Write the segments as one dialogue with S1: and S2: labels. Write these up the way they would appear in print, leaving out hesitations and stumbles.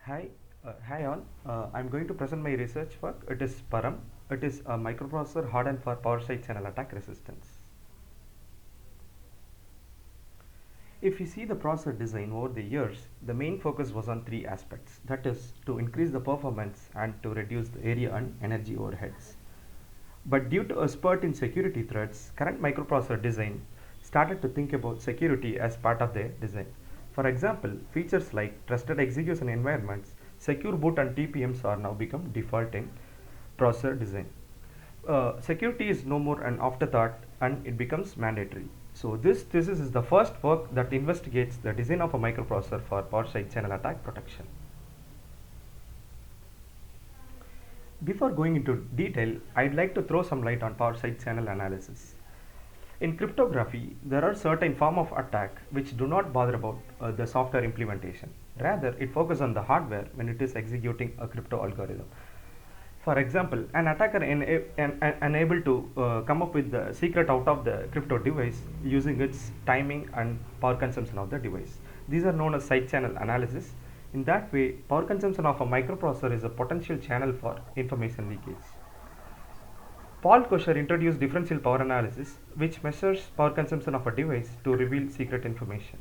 S1: Hi all. I'm going to present my research work. It is Param. It is a microprocessor hardened for power side channel attack resistance. If you see the processor design over the years, the main focus was on three aspects. That is to increase the performance and to reduce the area and energy overheads. But due to a spurt in security threats, current microprocessor design started to think about security as part of their design. For example, features like trusted execution environments, secure boot and TPMs are now become default in processor design. Security is no more an afterthought and it becomes mandatory. So this thesis is the first work that investigates the design of a microprocessor for power side channel attack protection. Before going into detail, I'd like to throw some light on power side channel analysis. In cryptography, there are certain form of attack which do not bother about the software implementation. Rather, it focuses on the hardware when it is executing a crypto algorithm. For example, an attacker unable to come up with the secret out of the crypto device using its timing and power consumption of the device. These are known as side channel analysis. In that way, power consumption of a microprocessor is a potential channel for information leakage. Paul Kosher introduced differential power analysis, which measures power consumption of a device to reveal secret information.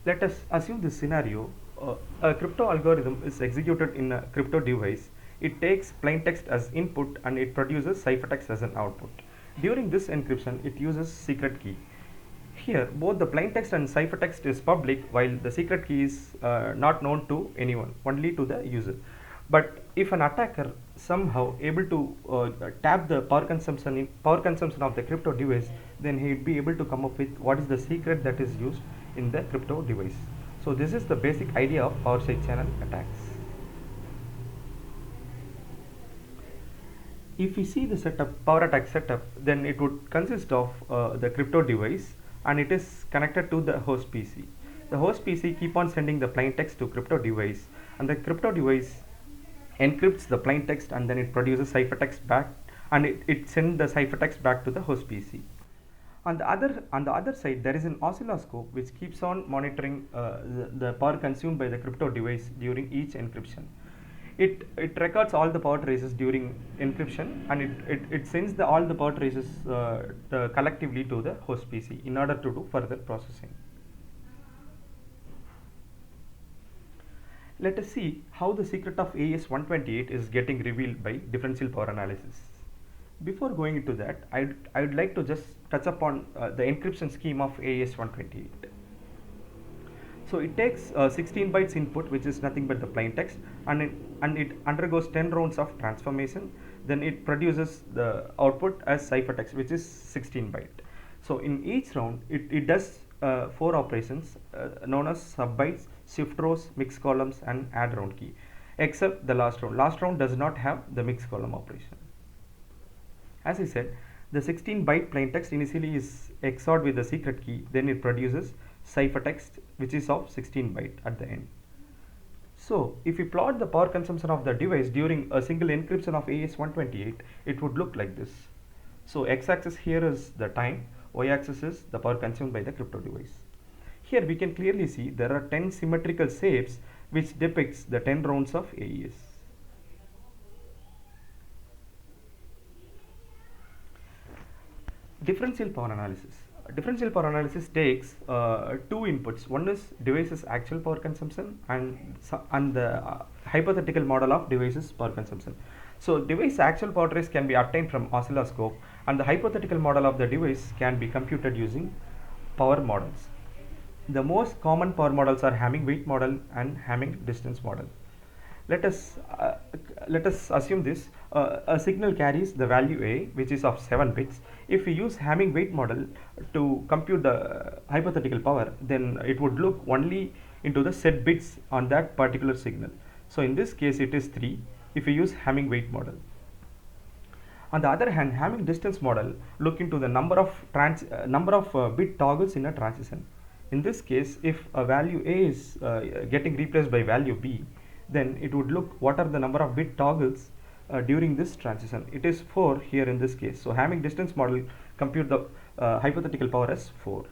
S1: Let us assume this scenario. A crypto algorithm is executed in a crypto device. It takes plain text as input and it produces ciphertext as an output. During this encryption, it uses secret key. Here, both the plain text and ciphertext is public, while the secret key is not known to anyone, only to the user. But if an attacker somehow able to tap the power consumption of the crypto device, then he would be able to come up with what is the secret that is used in the crypto device. So this is the basic idea of power side channel attacks. If we see the power attack setup, then it would consist of the crypto device and it is connected to the host PC. The host PC keep on sending the plain text to crypto device, and the crypto device encrypts the plain text and then it produces ciphertext back, and it sends the ciphertext back to the host PC. On the other side, there is an oscilloscope which keeps on monitoring the power consumed by the crypto device during each encryption. It records all the power traces during encryption, and it sends all the power traces collectively to the host PC in order to do further processing. Let us see how the secret of AES-128 is getting revealed by differential power analysis. Before going into that, I would like to just touch upon the encryption scheme of AES-128. So it takes 16 bytes input, which is nothing but the plain text, and it undergoes 10 rounds of transformation. Then it produces the output as ciphertext, which is 16 byte. So in each round, it does 4 operations known as sub bytes, shift rows, mix columns, and add round key. Except the last round. Last round does not have the mix column operation. As I said, the 16 byte plain text initially is XORed with the secret key, then it produces ciphertext which is of 16 byte at the end. So if we plot the power consumption of the device during a single encryption of AES-128, it would look like this. So x-axis here is the time, y-axis is the power consumed by the crypto device. Here we can clearly see there are 10 symmetrical shapes which depicts the 10 rounds of AES. Differential power analysis. Differential power analysis takes two inputs. One is device's actual power consumption and the hypothetical model of device's power consumption. So device actual power trace can be obtained from oscilloscope, and the hypothetical model of the device can be computed using power models. The most common power models are Hamming weight model and Hamming distance model. Let us assume this a signal carries the value A, which is of 7 bits. If we use Hamming weight model to compute the hypothetical power, then it would look only into the set bits on that particular signal. So in this case it is 3 if we use Hamming weight model. On the other hand, Hamming distance model look into the number of bit toggles in a transition. In this case, if a value A is getting replaced by value B, then it would look what are the number of bit toggles during this transition. It is 4 here in this case. So Hamming distance model compute the hypothetical power as 4.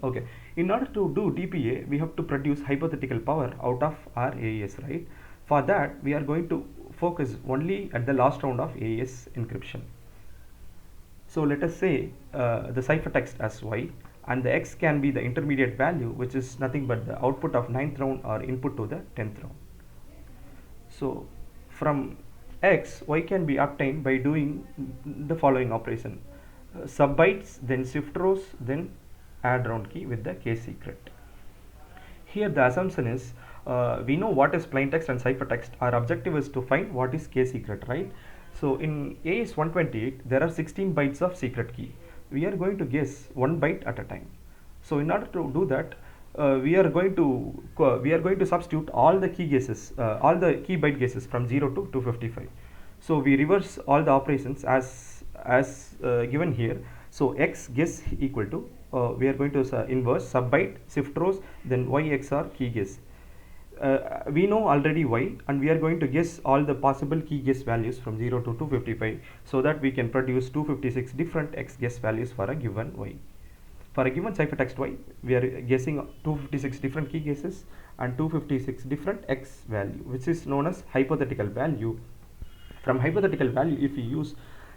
S1: Okay, in order to do DPA, we have to produce hypothetical power out of our AES, right? For that, we are going to focus only at the last round of AES encryption. So let us say the ciphertext as y, and the x can be the intermediate value, which is nothing but the output of 9th round or input to the 10th round. So from x, y can be obtained by doing the following operation: subbytes, then shift rows, then add round key with the k secret. Here the assumption is we know what is plaintext and ciphertext. Our objective is to find what is k secret, right? So in AES 128 there are 16 bytes of secret key. We are going to guess 1 byte at a time. So in order to do that, we are going to substitute all the key guesses, all the key byte guesses from 0 to 255. So we reverse all the operations as given here. So x guess equal to we are going to inverse subbyte shift rows, then y xr key guess. We know already y, and we are going to guess all the possible key guess values from 0 to 255, so that we can produce 256 different x guess values for a given y. For a given ciphertext y, we are guessing 256 different key guesses and 256 different x value, which is known as hypothetical value. From hypothetical value, if we use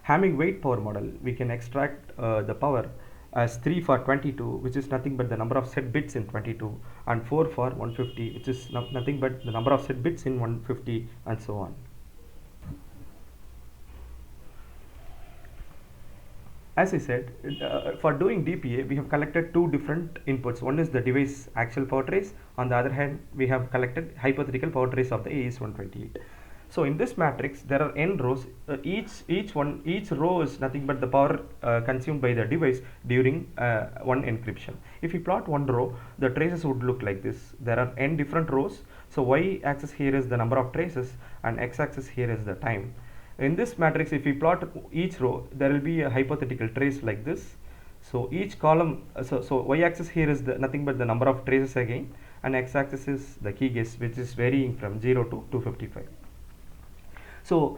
S1: Hamming weight power model, we can extract the power as 3 for 22, which is nothing but the number of set bits in 22, and 4 for 150, which is nothing but the number of set bits in 150, and so on. As I said, for doing DPA, we have collected two different inputs. One is the device actual power trace. On the other hand, we have collected hypothetical power trace of the AES 128. So in this matrix, there are n rows. Each row is nothing but the power consumed by the device during one encryption. If you plot one row, the traces would look like this. There are n different rows. So y-axis here is the number of traces, and x-axis here is the time. In this matrix, if we plot each row, there will be a hypothetical trace like this. So each column, so y-axis here is nothing but the number of traces again, and x-axis is the key guess, which is varying from 0 to 255. So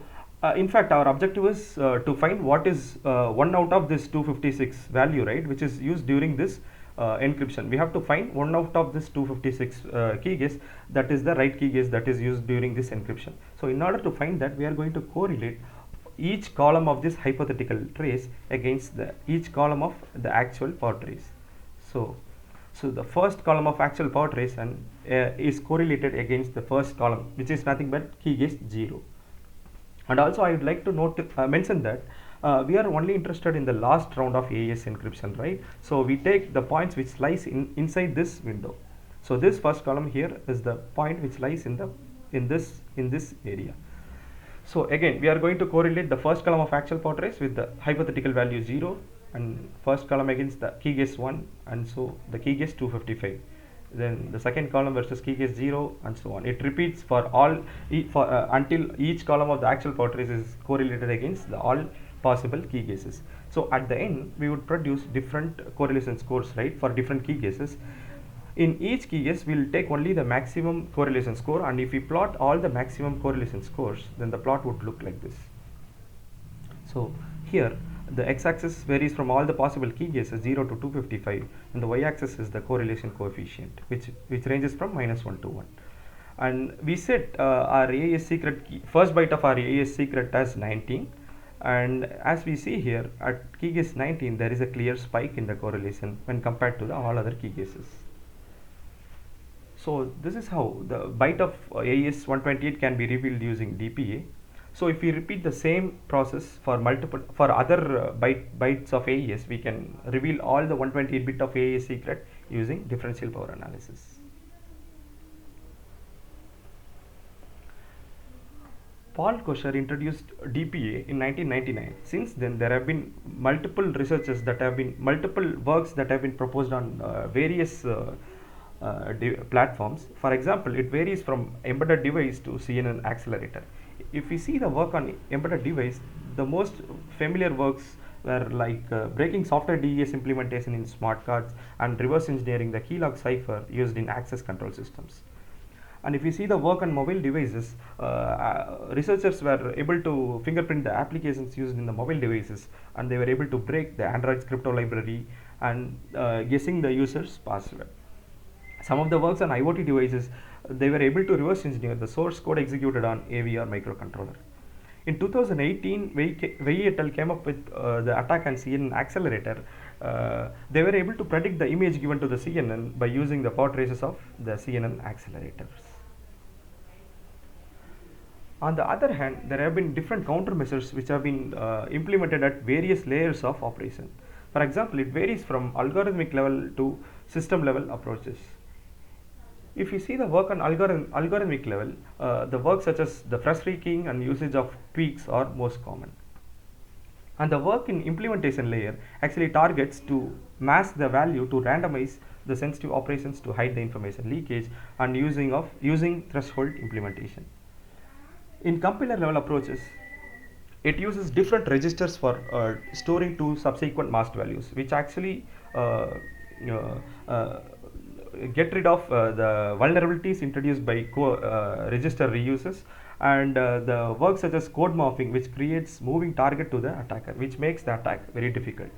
S1: in fact, our objective is to find what is 1 out of this 256 value, right, which is used during this encryption. We have to find 1 out of this 256 key guess, that is the right key guess that is used during this encryption. So in order to find that, we are going to correlate each column of this hypothetical trace against each column of the actual power trace. So the first column of actual power trace is correlated against the first column, which is nothing but key guess 0. And also I would like to mention that we are only interested in the last round of AES encryption, right? So we take the points which lies inside this window. So this first column here is the point which lies in this area. So again, we are going to correlate the first column of actual power trace with the hypothetical value 0, and first column against the key guess 1, and so the key guess 255. Then the second column versus key guess 0, and so on. It repeats for all until each column of the actual power trace is correlated against all possible key guesses. So at the end, we would produce different correlation scores, right, for different key guesses. In each key guess, we will take only the maximum correlation score, and if we plot all the maximum correlation scores, then the plot would look like this. So here, the x-axis varies from all the possible key guesses 0 to 255, and the y-axis is the correlation coefficient, which ranges from -1 to 1. And we set our AES secret key, first byte of our AES secret as 19, and as we see here at key guess 19, there is a clear spike in the correlation when compared to all other key guesses. So this is how the byte of AES 128 can be revealed using DPA. So if we repeat the same process for other bytes of AES, we can reveal all the 128 bit of AES secret using differential power analysis. Paul Kosher introduced DPA in 1999. Since then, there have been multiple researches multiple works that have been proposed on various platforms. For example, it varies from embedded device to CNN accelerator. If we see the work on embedded device, the most familiar works were like breaking software DES implementation in smart cards and reverse engineering the keylog cipher used in access control systems. And if we see the work on mobile devices, researchers were able to fingerprint the applications used in the mobile devices, and they were able to break the Android's crypto library and guessing the user's password. Some of the works on IoT devices, they were able to reverse engineer the source code executed on AVR microcontroller. In 2018, Wei et al. Came up with the attack on CNN accelerator. They were able to predict the image given to the CNN by using the power traces of the CNN accelerators. On the other hand, there have been different countermeasures which have been implemented at various layers of operation. For example, it varies from algorithmic level to system level approaches. If you see the work on algorithmic level, the work such as the fresh keying and usage of tweaks are most common. And the work in implementation layer actually targets to mask the value to randomize the sensitive operations to hide the information leakage and using threshold implementation. In compiler level approaches, it uses different registers for storing two subsequent masked values, which actually get rid of the vulnerabilities introduced by register reuses, and the work such as code morphing, which creates moving target to the attacker, which makes the attack very difficult.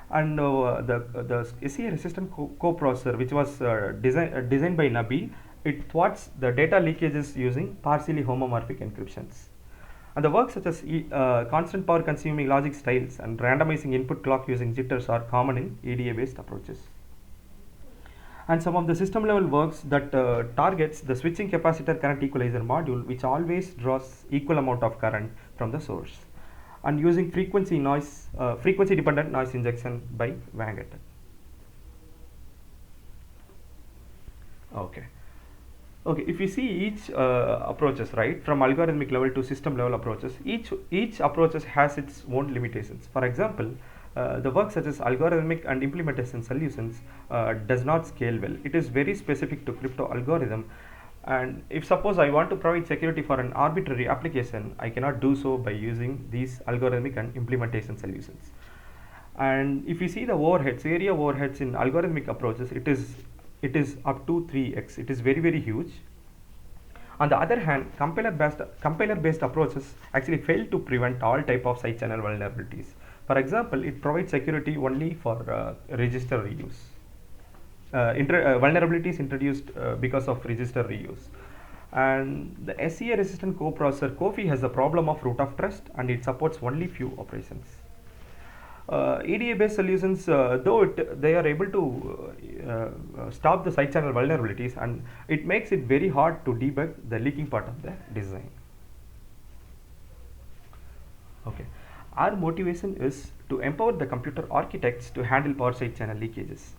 S1: And the SEA resistant coprocessor, which was designed by Nabil, it thwarts the data leakages using partially homomorphic encryptions. And the work such as constant power consuming logic styles and randomizing input clock using jitters are common in EDA based approaches. And some of the system level works that targets the switching capacitor current equalizer module, which always draws equal amount of current from the source, and using frequency dependent noise injection by Wang et al. Okay, if you see each approaches, right, from algorithmic level to system level approaches, each approaches has its own limitations. For example, the work such as algorithmic and implementation solutions does not scale well. It is very specific to crypto algorithm, and if suppose I want to provide security for an arbitrary application, I cannot do so by using these algorithmic and implementation solutions. And if you see the overheads, area overheads in algorithmic approaches, it is up to 3x. It is very huge. On the other hand, compiler based approaches actually fail to prevent all type of side channel vulnerabilities. For example, it provides security only for register reuse. Vulnerabilities introduced because of register reuse. And the SEA resistant coprocessor COFI has the problem of root of trust, and it supports only few operations. EDA based solutions, though they are able to stop the side channel vulnerabilities, and it makes it very hard to debug the leaking part of the design. Okay, our motivation is to empower the computer architects to handle power side channel leakages.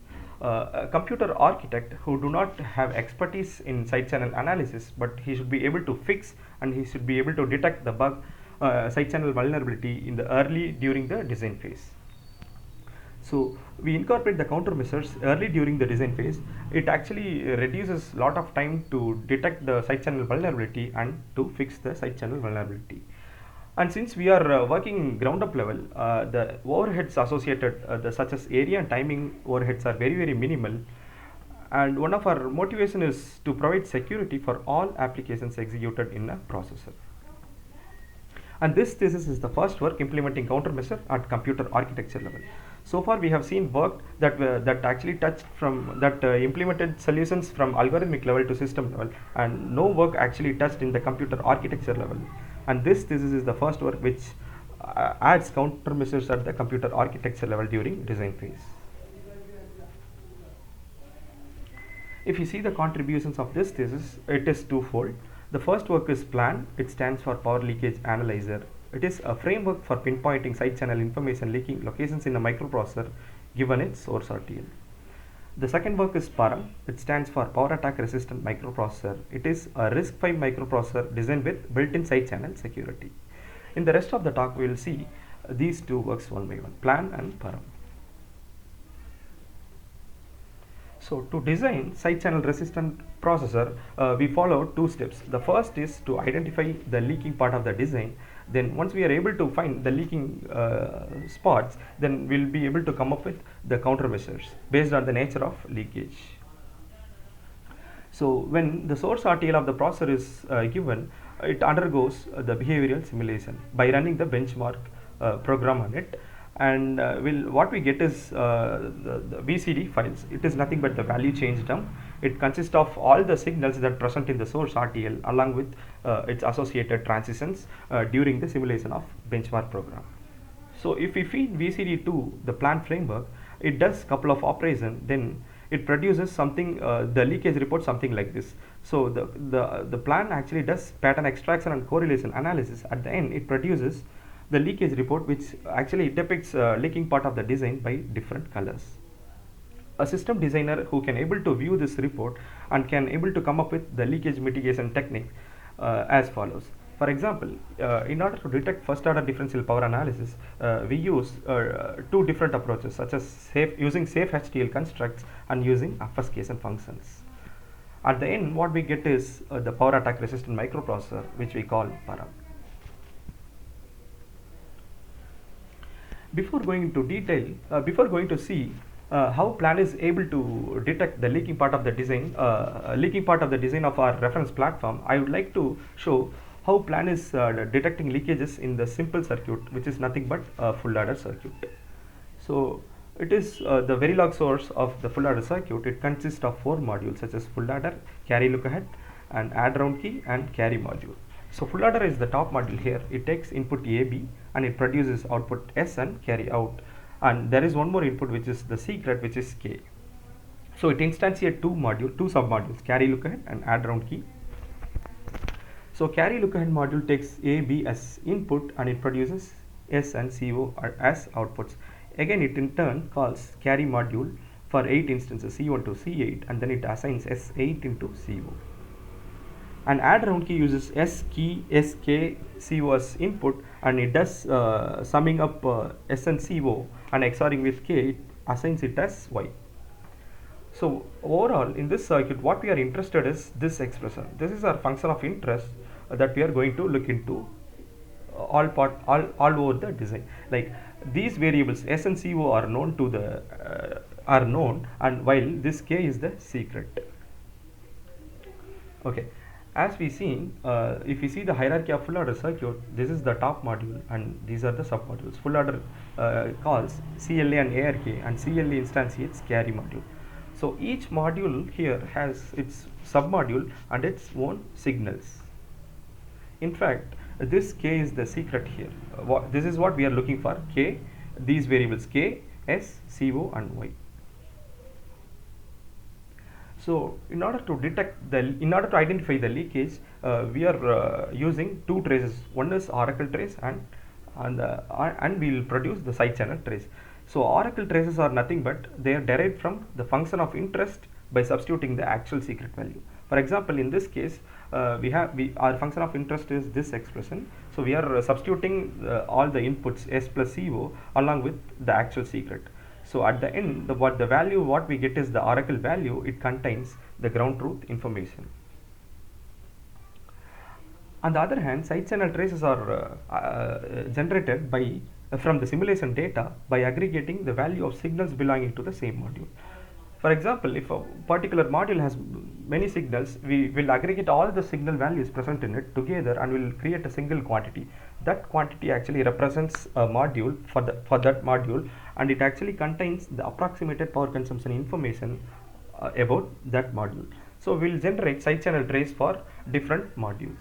S1: A computer architect who do not have expertise in side channel analysis, but he should be able to fix and he should be able to detect the bug side channel vulnerability in the early during the design phase. So we incorporate the countermeasures early during the design phase. It actually reduces lot of time to detect the side channel vulnerability and to fix the side channel vulnerability. And since we are working ground up level, the overheads associated, such as area and timing overheads, are very minimal. And one of our motivation is to provide security for all applications executed in a processor. And this thesis is the first work implementing countermeasure at computer architecture level. So far we have seen work that actually touched from implemented solutions from algorithmic level to system level, and no work actually touched in the computer architecture level. And this thesis is the first work which adds countermeasures at the computer architecture level during design phase. If you see the contributions of this thesis, it is twofold. The first work is PLAN. It stands for Power Leakage Analyzer. It is a framework for pinpointing side channel information leaking locations in a microprocessor given its source RTL. The second work is PARAM. It stands for Power Attack Resistant Microprocessor. It is a RISC-V microprocessor designed with built-in side channel security. In the rest of the talk, we will see these two works one by one, PLAN and PARAM. So to design side channel resistant processor, we follow two steps. The first is to identify the leaking part of the design. Then once we are able to find the leaking spots, then we'll be able to come up with the countermeasures based on the nature of leakage. So when the source RTL of the processor is given, it undergoes the behavioral simulation by running the benchmark program on it. and what we get is the VCD files. It is nothing but the value change term. It consists of all the signals that present in the source RTL along with its associated transitions during the simulation of benchmark program. So if we feed VCD to the plan framework, it does couple of operations, then it produces something, the leakage report something like this. So the plan actually does pattern extraction and correlation analysis. At the end, it produces the leakage report, which actually depicts leaking part of the design by different colors. A system designer who can able to view this report and can able to come up with the leakage mitigation technique as follows. For example, in order to detect first order differential power analysis, we use two different approaches, such as using safe HTL constructs and using obfuscation functions. At the end, what we get is the power attack resistant microprocessor, which we call Param. Before going into detail, before going to see how plan is able to detect the leaking part of the design, of our reference platform, I would like to show how plan is detecting leakages in the simple circuit, which is nothing but a full adder circuit. So it is the Verilog source of the full adder circuit. It consists of 4 modules such as full adder, carry look ahead, and add round key, and carry module. So full adder is the top module here. It takes input AB and it produces output S and carry out. And there is one more input, which is the secret, which is K. So it instantiates two sub modules, carry look ahead and add round key. So carry look ahead module takes A, B as input and it produces S and CO as outputs. Again, it in turn calls carry module for 8 instances, C1 to C8, and then it assigns S8 into CO. And add round key uses S key, SK, CO as input, and it does summing up S and CO and XORing with K, it assigns it as Y. So overall, in this circuit, what we are interested is this expression. This is our function of interest that we are going to look into all over the design. Like these variables S and CO are known to the and while this K is the secret. Okay. As we seen, if we see the hierarchy of full adder circuit, this is the top module and these are the sub modules. Full adder calls CLA and ARK, and CLA instantiates carry module. So each module here has its sub module and its own signals. In fact, this K is the secret here. This is what we are looking for. K, these variables K, S, CO and Y. So in order to identify the leakage, we are using two traces. One is Oracle trace and we will produce the side channel trace. So Oracle traces are nothing but they are derived from the function of interest by substituting the actual secret value. For example, in this case, our function of interest is this expression. So we are substituting all the inputs S plus CO along with the actual secret. So at the end, the value what we get is the Oracle value. It contains the ground truth information. On the other hand, side channel traces are generated from the simulation data by aggregating the value of signals belonging to the same module. For example, if a particular module has many signals, we will aggregate all the signal values present in it together and will create a single quantity. That quantity actually represents a module for that module, and it actually contains the approximated power consumption information about that module. So we will generate side channel trace for different modules.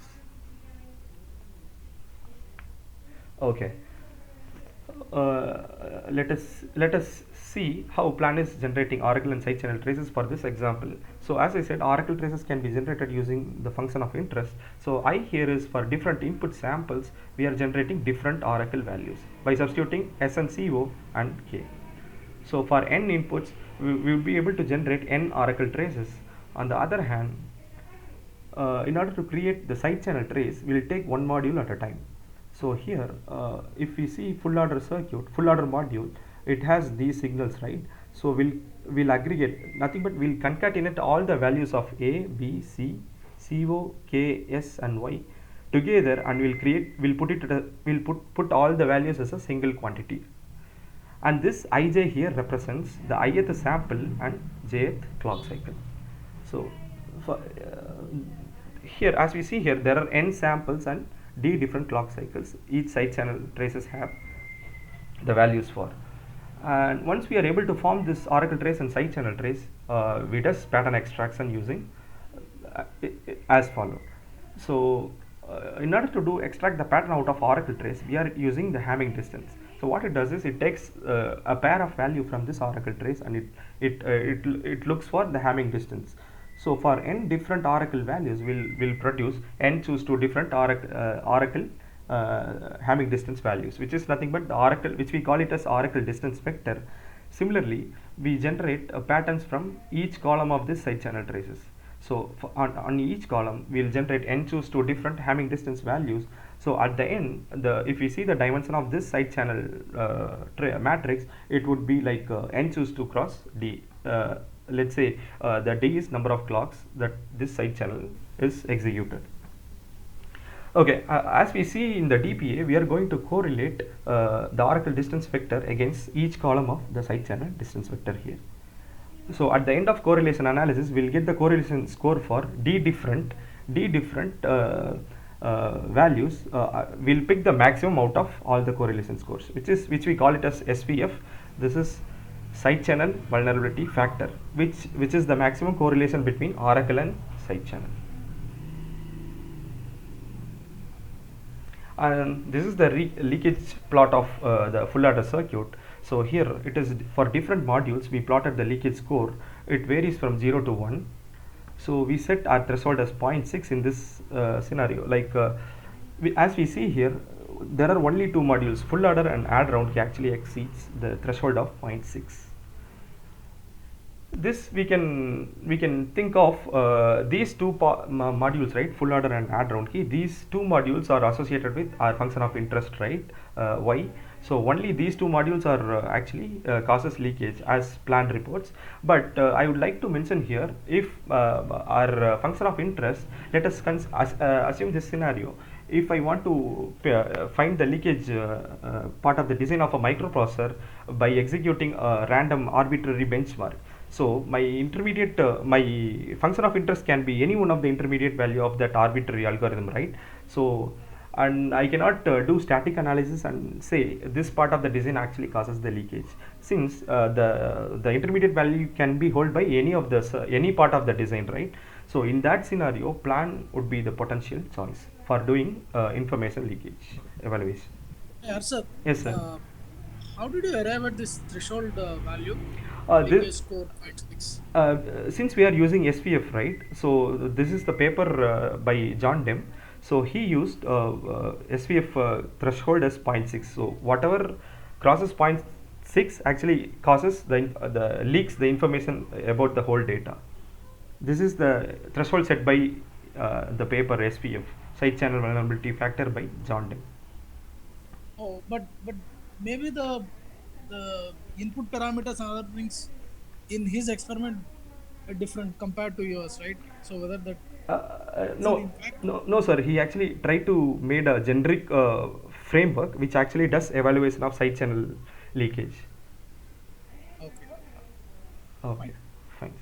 S1: Okay. Let us see how plan is generating Oracle and side channel traces for this example. So as I said, Oracle traces can be generated using the function of interest. So I here is for different input samples, we are generating different Oracle values by substituting S and CO and K. So for n inputs, we will be able to generate n Oracle traces. On the other hand, in order to create the side channel trace, we will take one module at a time. So here, if we see full adder module, it has these signals, right? So we'll aggregate nothing but we'll concatenate all the values of A, B, C, CO, K, S and Y together, and we'll put all the values as a single quantity. And this Ij here represents the ith sample and jth clock cycle. So for here, as we see here, there are n samples and d different clock cycles each side channel traces have. the values for. And once we are able to form this oracle trace and side channel trace, we test pattern extraction using as follow. So in order to do extract the pattern out of oracle trace, we are using the Hamming distance. So what it does is it takes a pair of value from this oracle trace, and it looks for the Hamming distance. So for n different oracle values, will produce n choose two different oracle Hamming distance values, which is nothing but the oracle, which we call it as oracle distance vector. Similarly, we generate patterns from each column of this side channel traces. So on each column, we'll generate n choose two different Hamming distance values. So at the end, if we see the dimension of this side channel matrix, it would be like n choose 2 cross d. Let's say the d is number of clocks that this side channel is executed. Okay, as we see in the DPA, we are going to correlate the oracle distance vector against each column of the side channel distance vector here. So at the end of correlation analysis, we'll get the correlation score for d different values. We'll pick the maximum out of all the correlation scores, which we call it as SVF. This is side channel vulnerability factor, which is the maximum correlation between oracle and side channel. And this is the leakage plot of the full adder circuit. So here it is for different modules. We plotted the leakage score. It varies from 0 to 1. So we set our threshold as 0.6 in this scenario. Like as we see here, there are only two modules. Full adder and add round actually exceeds the threshold of 0.6. This we can think of these two modules, right? Full adder and add round key. These two modules are associated with our function of interest, right? Y. So only these two modules are actually causes leakage as planned reports. But I would like to mention here, if our function of interest, let us assume this scenario. If I want to find the leakage part of the design of a microprocessor by executing a random arbitrary benchmark, so my intermediate, my function of interest can be any one of the intermediate value of that arbitrary algorithm, right? So, and I cannot do static analysis and say this part of the design actually causes the leakage, since the intermediate value can be held by any part of the design, right? So in that scenario, plan would be the potential choice for doing information leakage evaluation.
S2: Yeah, sir.
S1: Yes, sir.
S2: How did you arrive at this threshold value?
S1: This
S2: Leakage score 0.6.
S1: since we are using SVF, right? So this is the paper by John Dem. So he used SVF threshold as 0.6. So whatever crosses 0.6 actually causes the leaks the information about the whole data. This is the threshold set by the paper SVF, side channel vulnerability factor by John Dem.
S2: Oh, but maybe the input parameters and other things in his experiment are different compared to yours, right? So whether that is an
S1: No,
S2: impact.
S1: no, sir. He actually tried to made a generic framework which actually does evaluation of side channel leakage.
S2: Okay,
S1: Okay,
S2: fine.
S1: fine.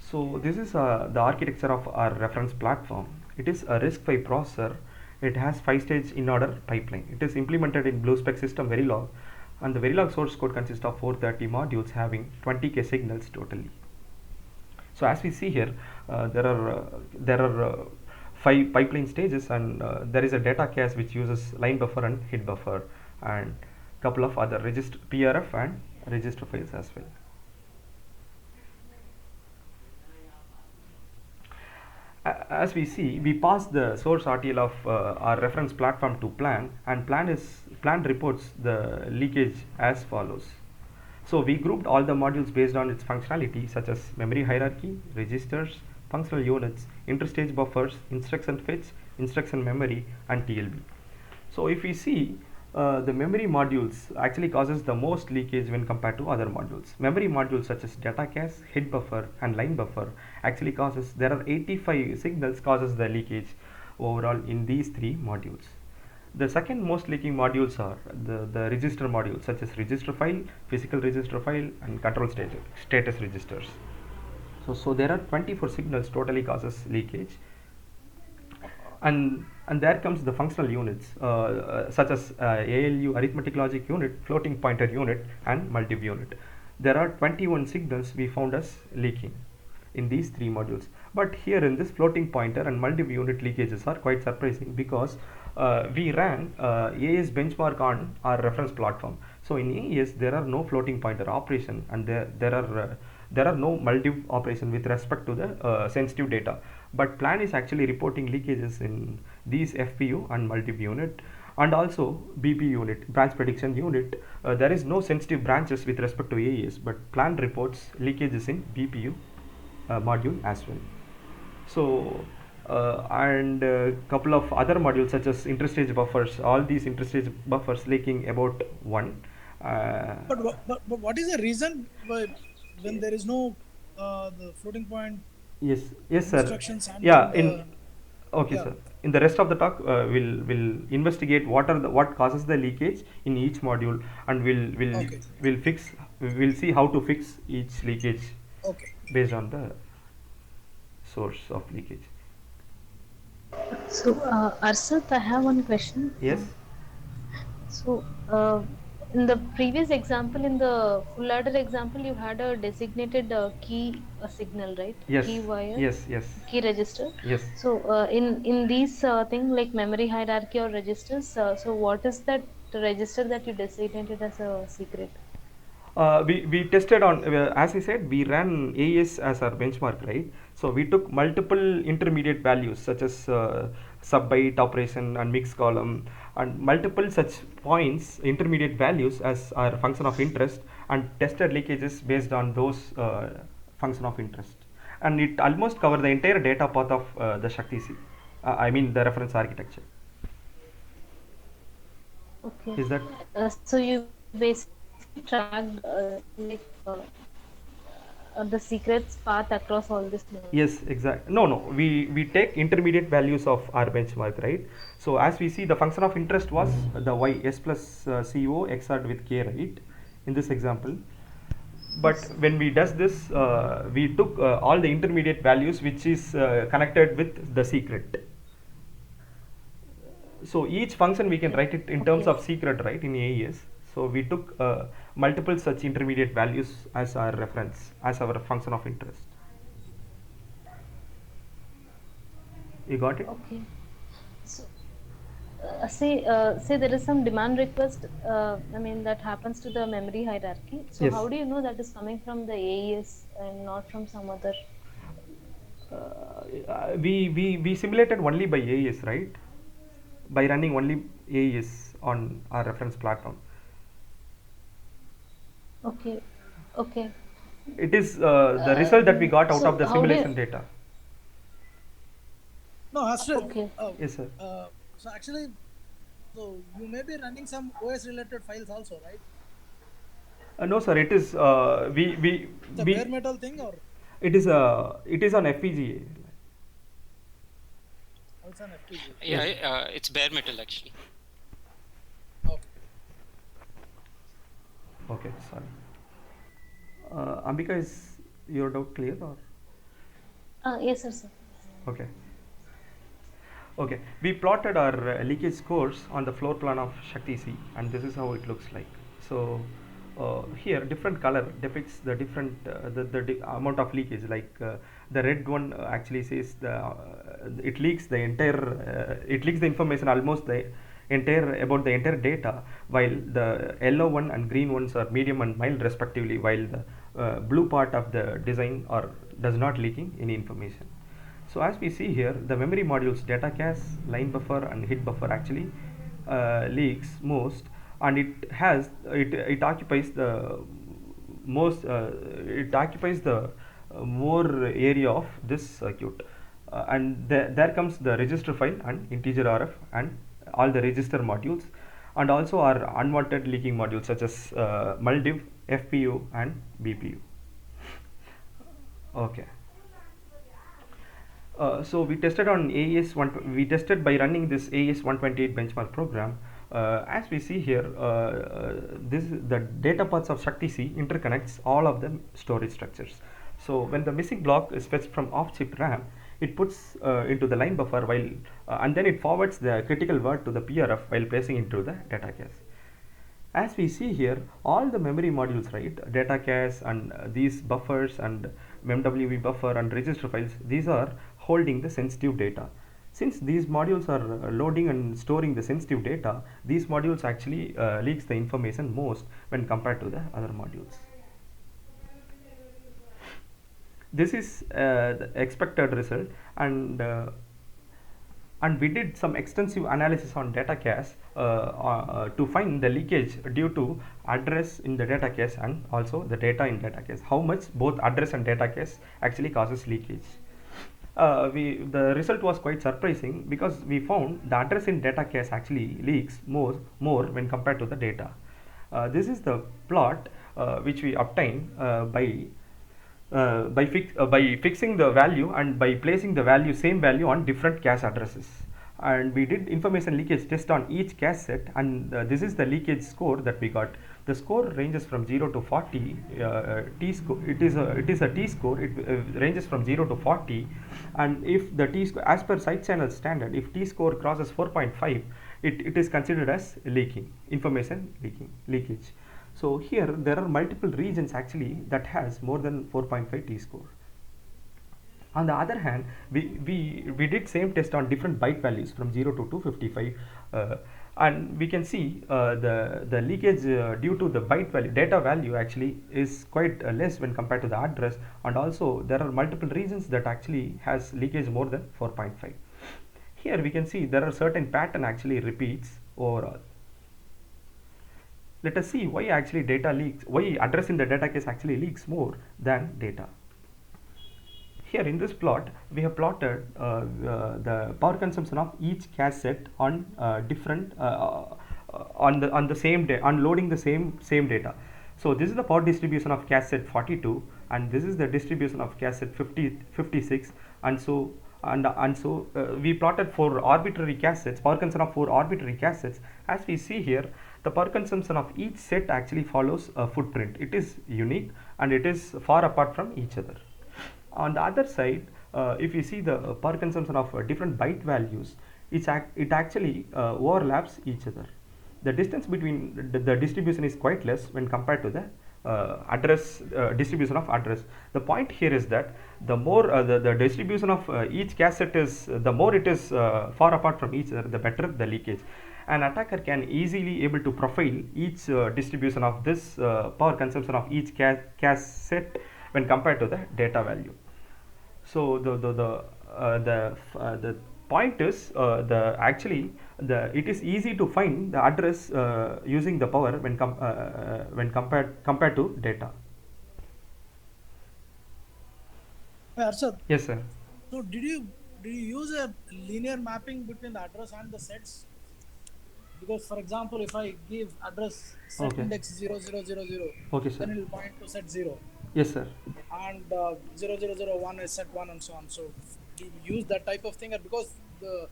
S1: So this is the architecture of our reference platform. It is a RISC-V processor. It has 5-stage in-order pipeline. It is implemented in BlueSpec system Verilog, and the Verilog source code consists of 430 modules having 20K signals totally. So as we see here, there are 5 pipeline stages, and there is a data cache which uses line buffer and hit buffer, and couple of other register PRF and register files as well. As we see, we pass the source RTL of our reference platform to plan, and plan reports the leakage as follows. So we grouped all the modules based on its functionality, such as memory hierarchy, registers, functional units, interstage buffers, instruction fetch, instruction memory, and TLB. So if we see, the memory modules actually causes the most leakage when compared to other modules. Memory modules such as data cache, hit buffer, and line buffer actually causes, there are 85 signals causes the leakage overall in these three modules. The second most leaking modules are the register modules such as register file, physical register file, and control status registers. So there are 24 signals totally causes leakage. And there comes the functional units such as ALU, arithmetic logic unit, floating pointer unit, and multiv unit. There are 21 signals we found as leaking in these three modules. But here in this floating pointer and multiv unit leakages are quite surprising because we ran AES benchmark on our reference platform. So in AES there are no floating pointer operation, and there are no multiv operation with respect to the sensitive data. But plan is actually reporting leakages in these FPU and multiv unit, and also BP unit, branch prediction unit. There is no sensitive branches with respect to AES, but plan reports leakages in BPU module as well. So and couple of other modules such as interstage buffers, all these interstage buffers leaking about one.
S2: But what is the reason why when there is no the floating point
S1: Yes, yes, sir.
S2: instructions handling
S1: Yeah,
S2: the
S1: okay,
S2: yeah
S1: sir. In the rest of the talk, we'll investigate what causes the leakage in each module, and
S2: okay
S1: we'll see how to fix each leakage
S2: okay
S1: based on the source of leakage.
S3: So, Arshad, I have one question.
S1: Yes,
S3: So, in the previous example, in the full ladder example, you had a designated key signal, right?
S1: yes,
S3: Key wire,
S1: yes, yes,
S3: key register.
S1: yes.
S3: So, in these thing like memory hierarchy or registers, so what is that register that you designated as a secret?
S1: We tested on, as I said, we ran AES as our benchmark, right? So we took multiple intermediate values such as sub byte operation and mix column, and multiple such points, intermediate values as our function of interest, and tested leakages based on those function of interest. And it almost covered the entire data path of the Shakti C. I mean the reference architecture.
S3: Okay.
S1: Is that?
S3: So you basically tracked the secrets path across all this node.
S1: Yes, exact. No, no. We take intermediate values of our benchmark, right? So as we see, the function of interest was the y s plus co XORed with k, right? In this example. But
S3: Yes.
S1: when we does this, we took all the intermediate values which is connected with the secret. So each function we can write it in terms
S3: Okay.
S1: of secret, right, in AES. So we took multiple such intermediate values as our reference, as our function of interest. You got it?
S3: Okay. So, say there is some demand request, I mean, that happens to the memory hierarchy. So
S1: Yes.
S3: how do you know that is coming from the AES and not from some other?
S1: We simulated only by AES, right? By running only AES on our reference platform.
S3: Okay. Okay.
S1: It is the result that we got out
S3: So
S1: of the
S3: how do you?
S1: simulation data.
S2: no Astrid,
S3: Okay.
S1: Yes, sir.
S2: so actually so you may be running some OS related files also, right?
S1: No, sir. It is
S2: It's a
S1: we
S2: bare metal thing or
S1: it is on FPGA.
S2: also an FPGA?
S4: Yeah,
S1: Yes.
S4: it's bare metal actually.
S2: Okay.
S1: Okay, sorry. Ambika, is your doubt clear or?
S3: Yes, sir.
S1: Okay. Okay, we plotted our leakage scores on the floor plan of Shakti C, and this is how it looks like. So here, different color depicts the different amount of leakage. Like the red one actually says it leaks the entire it leaks the information almost the entire about the entire data, while the yellow one and green ones are medium and mild respectively, while the blue part of the design or does not leaking any information. So as we see here, the memory module's data cache, line buffer, and hit buffer actually leaks most, and it occupies the most it occupies the more area of this circuit, and there comes the register file and integer RF and all the register modules, and also our unwanted leaking modules such as muldiv, FPU, and BPU. Okay. So we tested on AES we tested by running this AES 128 benchmark program. As we see here, the data paths of Shakti C interconnects all of the storage structures. So when the missing block is fetched from off-chip RAM, it puts into the line buffer while and then it forwards the critical word to the PRF while placing into the data cache. As we see here, all the memory modules, right, data cache and these buffers and memwv buffer and register files, these are holding the sensitive data. Since these modules are loading and storing the sensitive data, these modules actually leaks the information most when compared to the other modules. This is the expected result, and we did some extensive analysis on data cache to find the leakage due to address in the data cache and also the data in data cache. How much both address and data cache actually causes leakage. The result was quite surprising because we found the address in data cache actually leaks more when compared to the data. This is the plot which we obtained by fixing the value and by placing the same value on different cache addresses, and we did information leakage test on each cache set, and this is the leakage score that we got. The score ranges from 0 to 40. T score, it is a T score. It ranges from 0 to 40, and if the T score, as per side channel standard, if T score crosses 4.5, it is considered as information leakage. So here there are multiple regions actually that has more than 4.5 T score. On the other hand, we did same test on different byte values from 0 to 255, and we can see the leakage due to the byte value, data value actually is quite less when compared to the address, and also there are multiple regions that actually has leakage more than 4.5. Here we can see there are certain pattern actually repeats overall. Let us see why actually data leaks, why address in the data cache actually leaks more than data. Here in this plot, we have plotted the power consumption of each cache set on different on the same day, on loading the same data. So this is the power distribution of cache set 42, and this is the distribution of cache set 56, and so we plotted for arbitrary cache sets, power consumption of 4 arbitrary cache sets. As we see here, the power consumption of each set actually follows a footprint. It is unique and it is far apart from each other. On the other side, if you see the power consumption of different byte values, it actually overlaps each other. The distance between the distribution is quite less when compared to the address distribution of address. The point here is that the more the distribution of each cache set is, the more it is far apart from each other, the better the leakage. An attacker can easily able to profile each distribution of this power consumption of each cache set when compared to the data value. So the point is it is easy to find the address using the power when compared to data.
S2: Arshad,
S1: Yes, sir.
S2: so did you use a linear mapping between the address and the sets? Because for example, if I give address set
S1: Okay.
S2: index 0000,
S1: Okay, sir.
S2: then it will point to set 0,
S1: Yes, sir.
S2: and 0001 is set 1, and so on. So do you use that type of thing? Or because the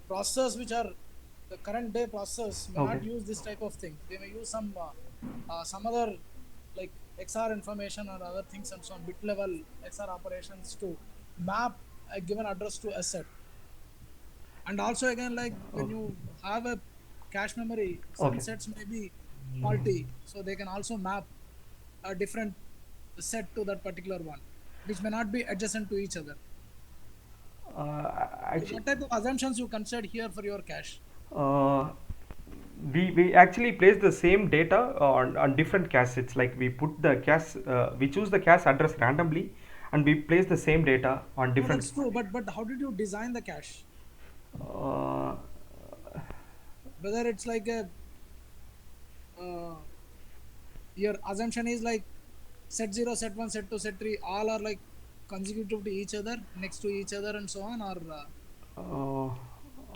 S2: processors which are the current day processors may
S1: Okay.
S2: not use this type of thing. They may use some other like XR information or other things, and so on, bit level XR operations to map a given address to a set. And also again, like when you have a cache memory, some
S1: Okay.
S2: sets may be faulty, so they can also map a different set to that particular one, which may not be adjacent to each other.
S1: Actually,
S2: What type of assumptions you considered here for your cache?
S1: we actually place the same data on different cache sets. Like we put the cache, we choose the cache address randomly, and we place the same data on
S2: No,
S1: different.
S2: that's true, but how did you design the cache?
S1: Uh,
S2: Whether it's like a your assumption is like set 0, set 1, set 2, set 3, all are like consecutive to each other, next to each other, and so on, or
S1: uh,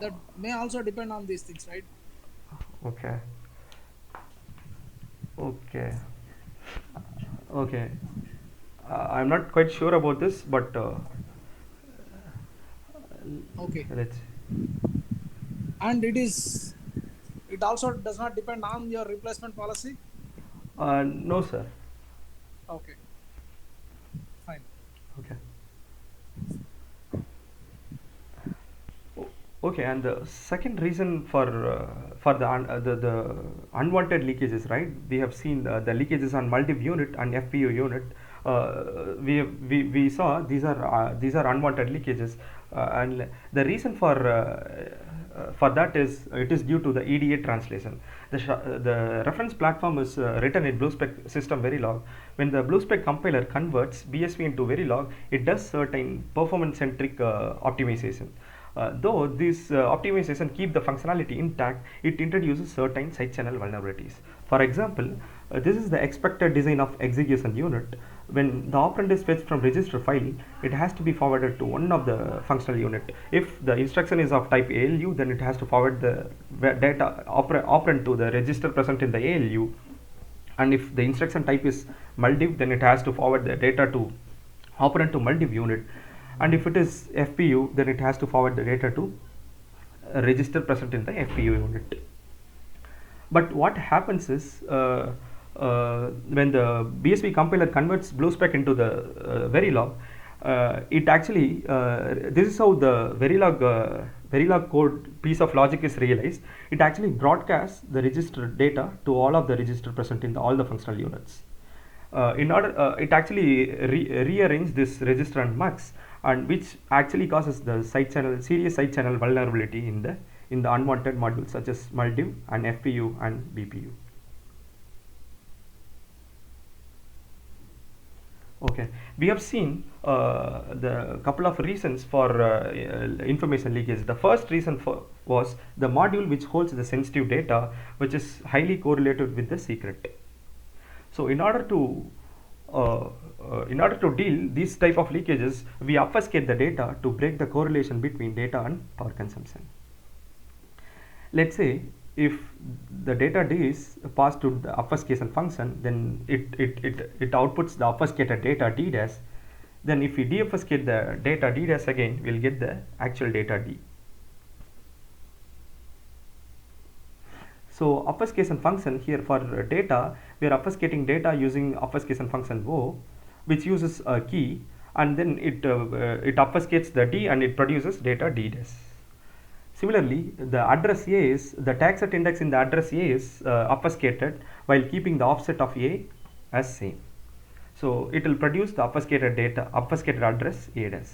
S2: that may also depend on these things, right?
S1: okay. Okay. Okay. I'm not quite sure about this, but
S2: Okay.
S1: let's.
S2: And it also does not depend on your replacement policy?
S1: No, sir.
S2: Okay, fine.
S1: Okay. Okay, and the second reason for the unwanted leakages, right? We have seen the leakages on multi unit and FPU unit. We saw these are unwanted leakages, and the reason for that is it is due to the EDA translation. The reference platform is written in BlueSpec system Verilog. When the BlueSpec compiler converts BSV into Verilog, it does certain performance centric optimization. Though this optimization keep the functionality intact, it introduces certain side channel vulnerabilities. For example, this is the expected design of execution unit. When the operand is fetched from register file, it has to be forwarded to one of the functional unit. If the instruction is of type ALU, then it has to forward the data operand to the register present in the ALU. And if the instruction type is muldiv, then it has to forward the data to operand to muldiv unit. And if it is FPU, then it has to forward the data to a register present in the FPU unit. But what happens is when the BSV compiler converts BlueSpec into the Verilog, it actually this is how the Verilog code piece of logic is realized. It actually broadcasts the register data to all of the register present in all the functional units. It actually rearranges this register and mux, and which actually causes the serious side channel vulnerability in the unwanted modules such as muldiv and FPU and BPU. Okay, we have seen the couple of reasons for information leakage. The first reason was the module which holds the sensitive data, which is highly correlated with the secret. So in order to deal these type of leakages, we obfuscate the data to break the correlation between data and power consumption. Let's say if the data D is passed to the obfuscation function, then it outputs the obfuscated data D dash. Then if we deobfuscate the data D dash again, we'll get the actual data D. So obfuscation function here for data, we are obfuscating data using obfuscation function O, which uses a key, and then it obfuscates the D and it produces data D dash. Similarly, the address A is the tag set index in the address A is obfuscated while keeping the offset of A as same. So it will produce the obfuscated address A dash.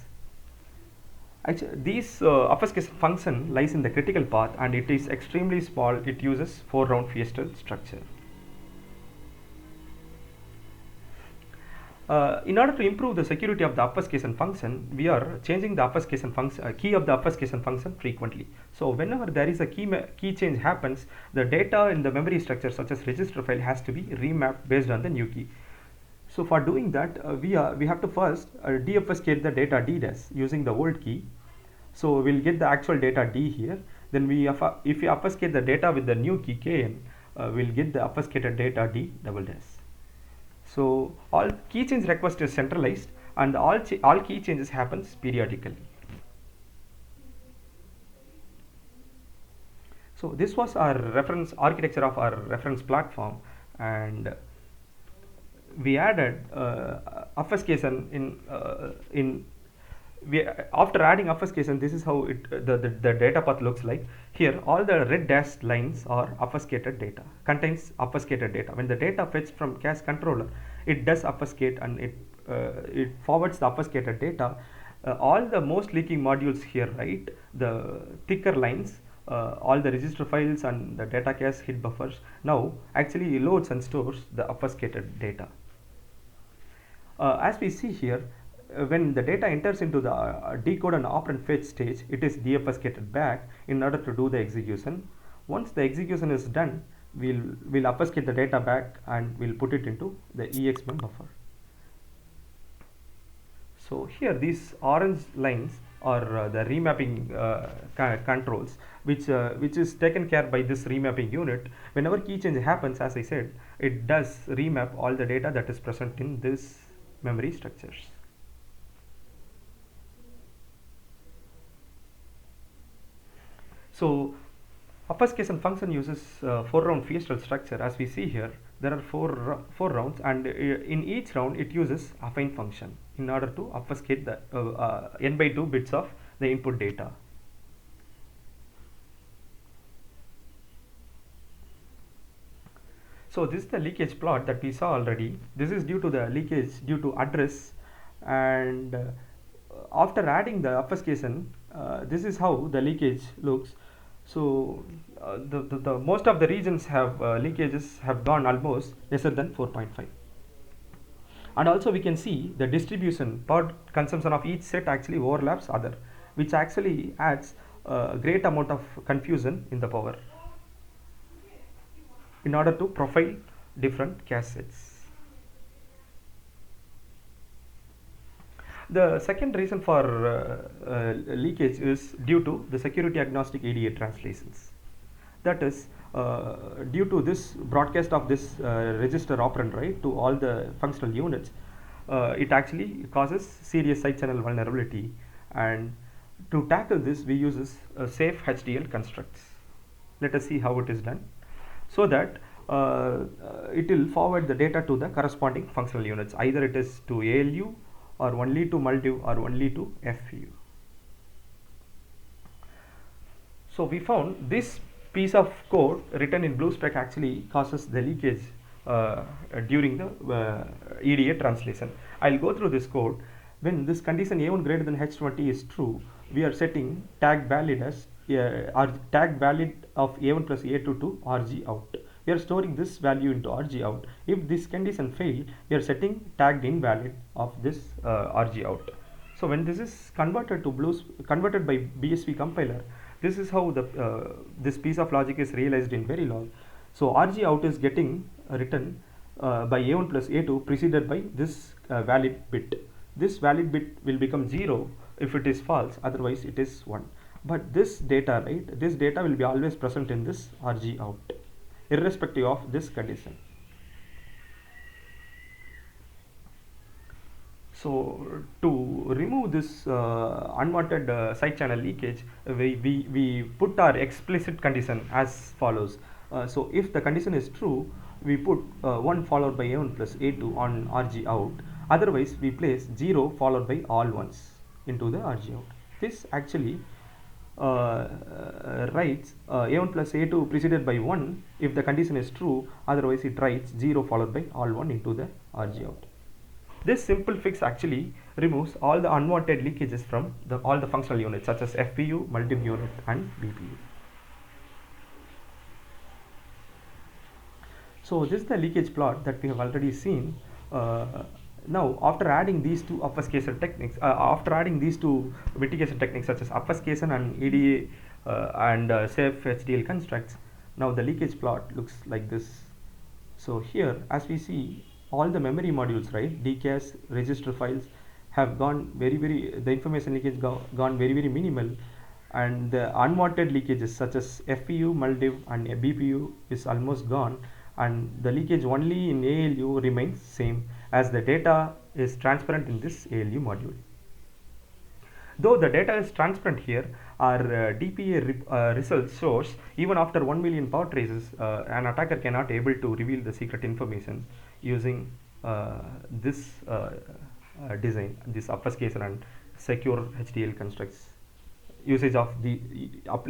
S1: Actually, this obfuscation function lies in the critical path and it is extremely small. It uses 4-round Feistel structure. In order to improve the security of the obfuscation function, we are changing the obfuscation function key of the obfuscation function frequently. So whenever there is a key change happens, the data in the memory structure such as register file has to be remapped based on the new key. So for doing that, we have to first deobfuscate the data D dash using the old key. So we'll get the actual data D here. Then if we obfuscate the data with the new key Kn, we'll get the obfuscated data D double dash. So all key change request is centralized and all key changes happens periodically. So this was our reference architecture of our reference platform, and we added obfuscation after adding obfuscation. This is how the data path looks like. Here all the red dashed lines are obfuscated data, contains obfuscated data. When the data fetched from cache controller, it does obfuscate and it forwards the obfuscated data. All the most leaking modules here, right, the thicker lines, all the register files and the data cache hit buffers now actually loads and stores the obfuscated data. As we see here, when the data enters into the decode and operand fetch stage, it is deobfuscated back in order to do the execution. Once the execution is done, we'll obfuscate the data back and we'll put it into the EXMEM buffer. So here these orange lines are the remapping controls, which is taken care by this remapping unit. Whenever key change happens, as I said, it does remap all the data that is present in this memory structures. So obfuscation function uses 4-round Feistel structure. As we see here, there are four rounds, and in each round it uses affine function in order to obfuscate the n by 2 bits of the input data. So this is the leakage plot that we saw already. This is due to the leakage due to address, and after adding the obfuscation, this is how the leakage looks. So the most of the regions have leakages have gone almost lesser than 4.5. And also we can see the distribution power consumption of each set actually overlaps other, which actually adds a great amount of confusion in the power in order to profile different cache sets. The second reason for leakage is due to the security agnostic EDA translations. That is, due to this broadcast of this register operand, right, to all the functional units, it actually causes serious side channel vulnerability. And to tackle this, we use safe HDL constructs. Let us see how it is done. So that it will forward the data to the corresponding functional units. Either it is to ALU, or only to Maldiv, or only to FU. So we found this piece of code written in BlueSpec actually causes the leakage during the EDA translation. I'll go through this code. When this condition A1 greater than H20 is true, we are setting tag valid as tag valid of A1 plus A2 to RG out. We are storing this value into RG out. If this condition fails, we are setting tagged invalid of this RG out. So when this is converted to converted by BSV compiler, this is how the this piece of logic is realized in Verilog. So RG out is getting written by A1 plus A2 preceded by this valid bit. This valid bit will become 0 if it is false, otherwise it is 1. But this data, right, this data will be always present in this RG out, irrespective of this condition. So to remove this unwanted side channel leakage, we put our explicit condition as follows. So if the condition is true, we put 1 followed by A1 plus A2 on RG out. Otherwise, we place 0 followed by all ones into the RG out. This actually writes A1 plus A2 preceded by 1 if the condition is true. Otherwise, it writes 0 followed by all 1 into the RG out. This simple fix actually removes all the unwanted leakages from all the functional units such as FPU, Maldiv unit, and BPU. So this is the leakage plot that we have already seen. Now, after adding these two obfuscation techniques, after adding these two mitigation techniques such as obfuscation and EDA and safe HDL constructs, now the leakage plot looks like this. So here, as we see, all the memory modules, right, DCAS, register files have gone the information leakage gone very minimal, and the unwanted leakages such as FPU, Maldiv, and BPU is almost gone, and the leakage only in ALU remains same as the data is transparent in this ALU module. Though the data is transparent here, our DPA results shows even after 1 million power traces, an attacker cannot able to reveal the secret information using this design, this obfuscation and secure HDL constructs. Usage of the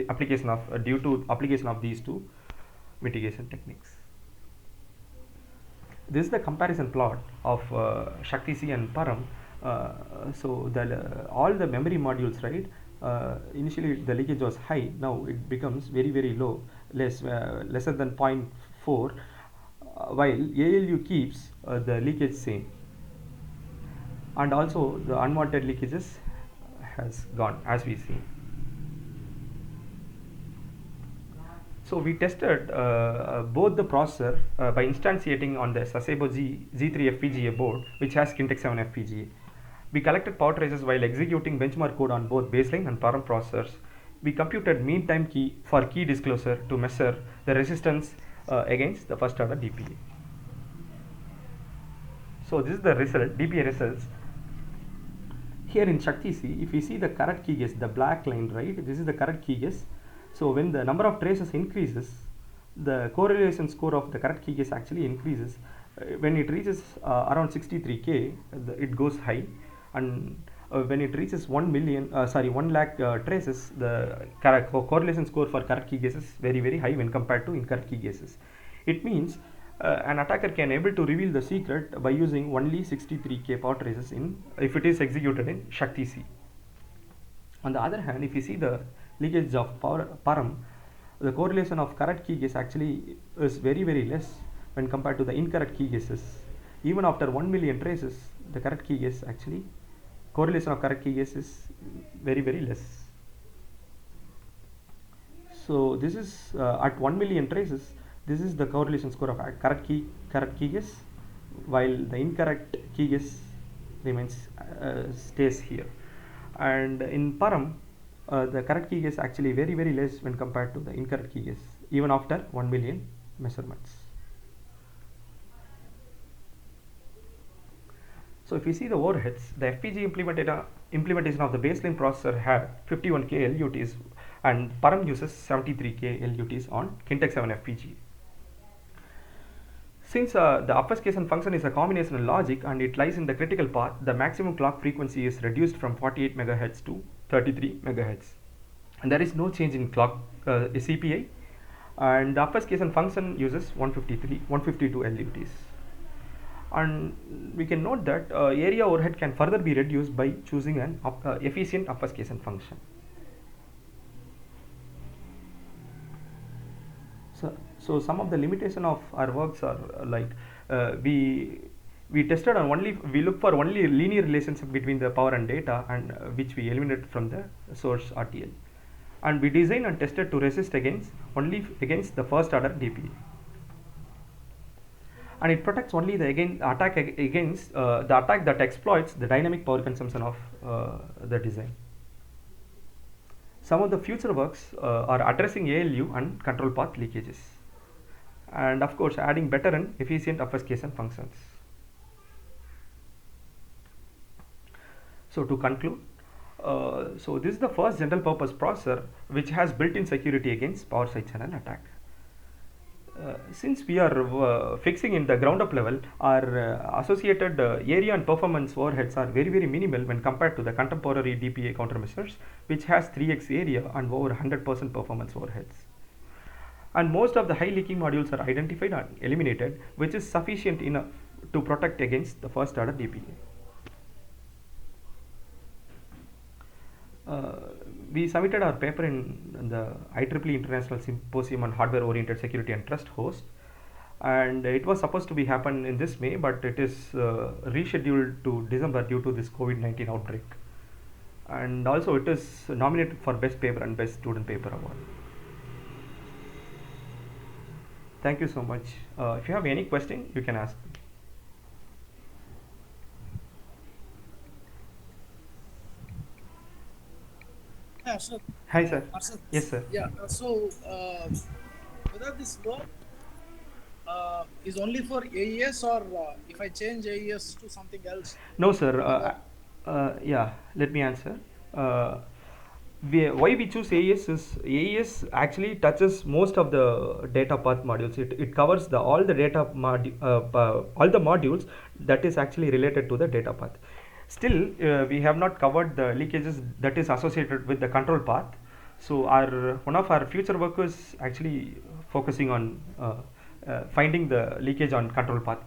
S1: application of due to application of these two mitigation techniques. This is the comparison plot of Shakti-C and Param. So all the memory modules, right, initially the leakage was high, now it becomes very low, lesser than 0.4, while ALU keeps the leakage same, and also the unwanted leakages has gone, as we see. So we tested both the processor by instantiating on the Sasebo Z3 FPGA board, which has Kintex 7 FPGA. We collected power traces while executing benchmark code on both baseline and Param processors. We computed mean time key for key disclosure to measure the resistance against the first order DPA. So this is the result, DPA results. Here in Shakti-C, if we see the correct key guess, the black line, right, this is the correct key guess. So when the number of traces increases, the correlation score of the correct key guess actually increases. When it reaches around 63K, it goes high, and when it reaches 1 lakh traces, the correlation score for correct key guesses is very high when compared to incorrect key guesses. It means an attacker can able to reveal the secret by using only 63K power traces in if it is executed in Shakti C. On the other hand, if you see the leakage of param, the correlation of correct key guess actually is very less when compared to the incorrect key guesses. Even after 1 million traces, the correct key guess actually correlation of correct key guess is very less. So this is at 1 million traces, this is the correlation score of correct key guess, while the incorrect key guess remains stays here. And in param, the correct key guess actually very less when compared to the incorrect key guess, even after 1 million measurements. So if you see the overheads, the FPGA implementation of the baseline processor had 51K LUTs, and param uses 73K LUTs on Kintex 7 FPGA. Since the obfuscation function is a combination logic and it lies in the critical path, the maximum clock frequency is reduced from 48 MHz to 33 MHz. And there is no change in clock CPI, and the obfuscation function uses 152 LUTs. And we can note that area overhead can further be reduced by choosing an efficient obfuscation function. So some of the limitation of our works are like we tested on we look for only a linear relationship between the power and data, and which we eliminated from the source RTL, and we designed and tested to resist only against the first order DPA, and it protects only the attack against the attack that exploits the dynamic power consumption of the design. Some of the future works are addressing ALU and control path leakages, and of course adding better and efficient obfuscation functions. So to conclude, so this is the first general purpose processor which has built-in security against power side channel attack. Since we are fixing in the ground up level, our associated area and performance overheads are very minimal when compared to the contemporary DPA countermeasures, which has 3x area and over 100% performance overheads. And most of the high leaking modules are identified and eliminated, which is sufficient enough to protect against the first order DPA. We submitted our paper in the IEEE International Symposium on Hardware Oriented Security and Trust host, and it was supposed to be happen in this May, but it is rescheduled to December due to this COVID-19 outbreak. And also it is nominated for Best Paper and Best Student Paper award. Thank you so much. If you have any question, you can ask me.
S2: Yeah, sir.
S1: Hi sir.
S2: Sir.
S1: Yes sir.
S2: Yeah. So whether this work is only for AES, or if I change AES to something else?
S1: No sir. Yeah, let me answer. Why we choose AES is AES actually touches most of the data path modules. It covers all the data all the modules that is actually related to the data path. Still, we have not covered the leakages that is associated with the control path. So one of our future work is actually focusing on finding the leakage on control path.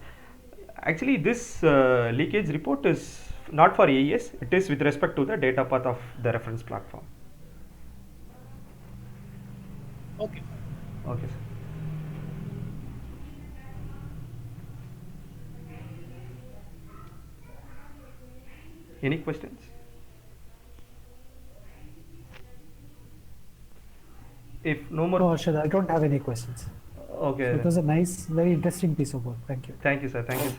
S1: Actually, this leakage report is not for AES. It is with respect to the data path of the reference platform.
S2: Okay.
S1: Okay, sir. Any questions? If no more.
S4: No, Arshad, I don't have any questions.
S1: Okay.
S4: So it was a nice, very interesting piece of work. Thank you.
S1: Thank you, sir. Thank you so much.